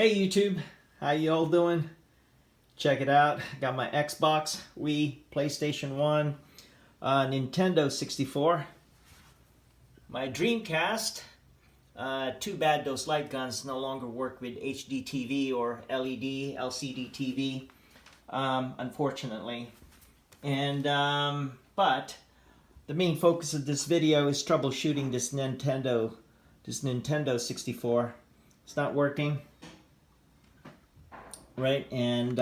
Hey YouTube, how you all doing? Check it out. Got my Xbox, Wii, PlayStation 1, Nintendo 64, my Dreamcast. Too bad those light guns no longer work with HD TV or LED, LCD TV, unfortunately. And but the main focus of this video is troubleshooting this Nintendo 64. It's not working. Right, and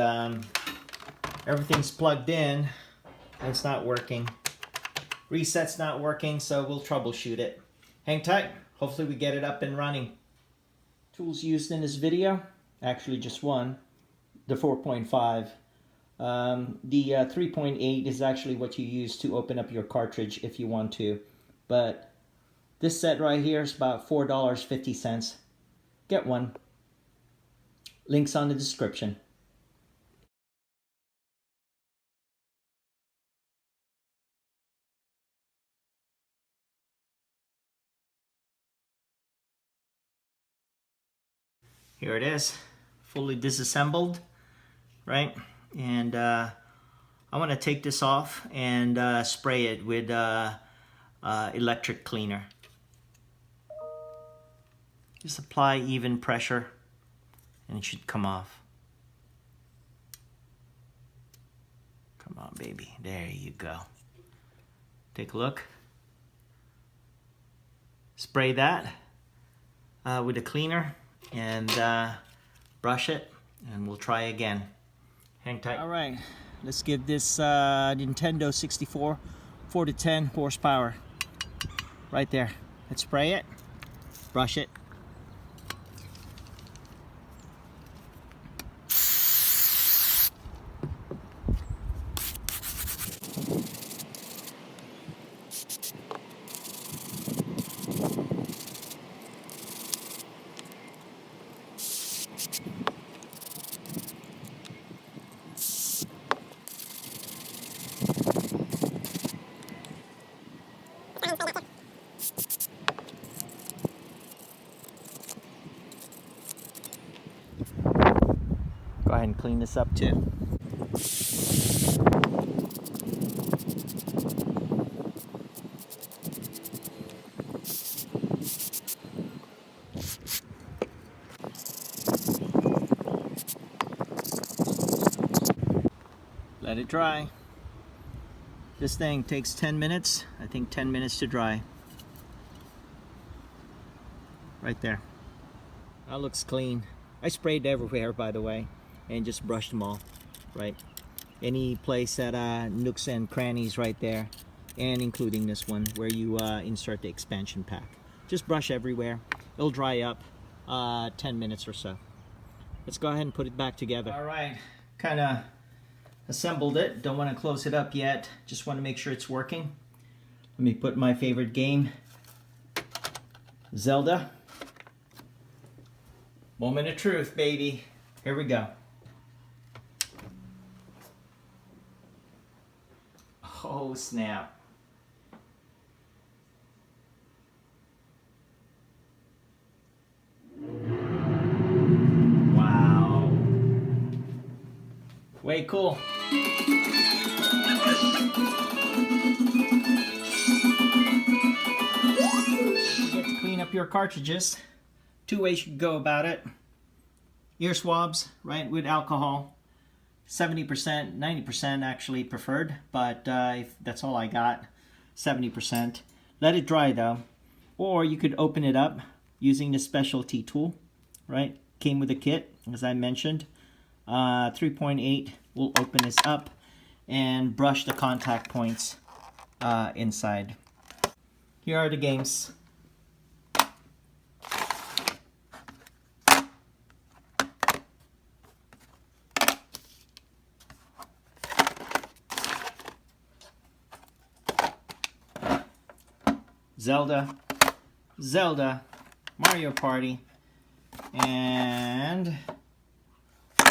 everything's plugged in and it's not working. Reset's not working, so we'll troubleshoot it. Hang tight, hopefully we get it up and running. Tools used in this video, actually just one, the 4.5. The 3.8 is actually what you use to open up your cartridge if you want to. But this set right here is about $4.50. Get one. Links on the description. Here it is, fully disassembled, right? And I want to take this off and spray it with electric cleaner. Just apply even pressure and it should come off. Come on, baby. There you go. Take a look. Spray that with a cleaner and brush it, and we'll try again. Hang tight. All right, let's give this Nintendo 64 4 to 10 horsepower. Right there. Let's spray it, brush it. Go ahead and clean this up too. Let it dry. This thing takes 10 minutes. I think 10 minutes to dry. Right there. That looks clean. I sprayed everywhere, by the way, and just brushed them all, right? Any place that nooks and crannies right there, and including this one where you insert the expansion pack. Just brush everywhere. It'll dry up 10 minutes or so. Let's go ahead and put it back together. All right, kind of assembled it. Don't want to close it up yet. Just want to make sure it's working. Let me put my favorite game, Zelda. Moment of truth, baby. Here we go. Oh, snap. Wow. Way cool. You get to clean up your cartridges. Two ways you can go about it. Ear swabs, right, with alcohol. 70%, 90% actually preferred, but if that's all I got, 70%. Let it dry though. Or you could open it up using the specialty tool, right? Came with a kit, as I mentioned. 3.8 will open this up and brush the contact points inside. Here are the games. Zelda, Mario Party, and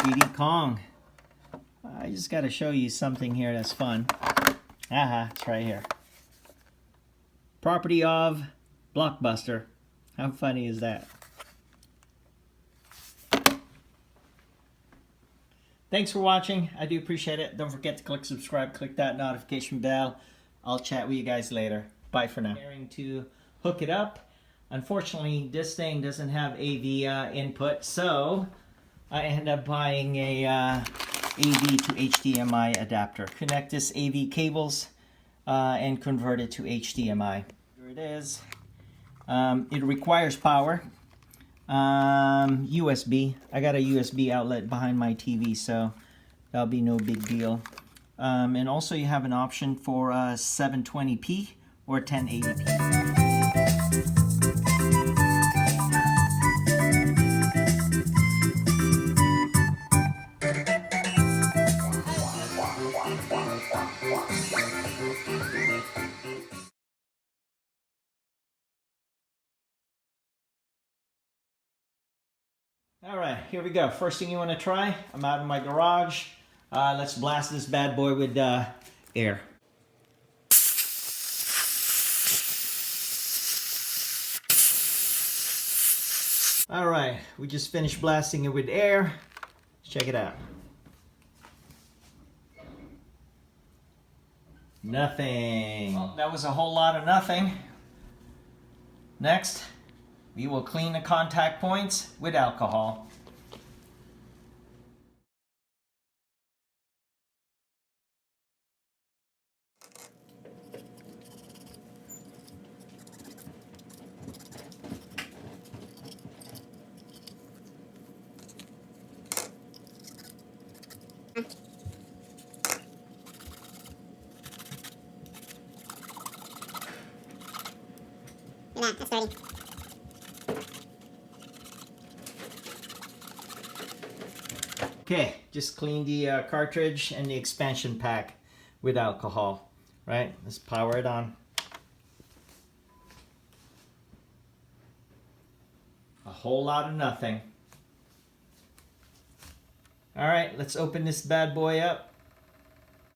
Diddy Kong. I just got to show you something here that's fun. It's right here. Property of Blockbuster. How funny is that? Thanks for watching. I do appreciate it. Don't forget to click subscribe, click that notification bell. I'll chat with you guys later. Bye for now. To hook it up. Unfortunately, this thing doesn't have AV input, so I end up buying a AV to HDMI adapter. Connect this AV cables and convert it to HDMI. Here it is. It requires power. USB. I got a USB outlet behind my TV, so that'll be no big deal. And also you have an option for 720p or 1080p. Alright, here we go. First thing you want to try, I'm out in my garage. Let's blast this bad boy with air. Alright, we just finished blasting it with air. Check it out. Nothing. Well, that was a whole lot of nothing. Next, we will clean the contact points with alcohol. That's dirty. Okay, just clean the cartridge and the expansion pack with alcohol. Right, let's power it on. A whole lot of nothing. All right, let's open this bad boy up.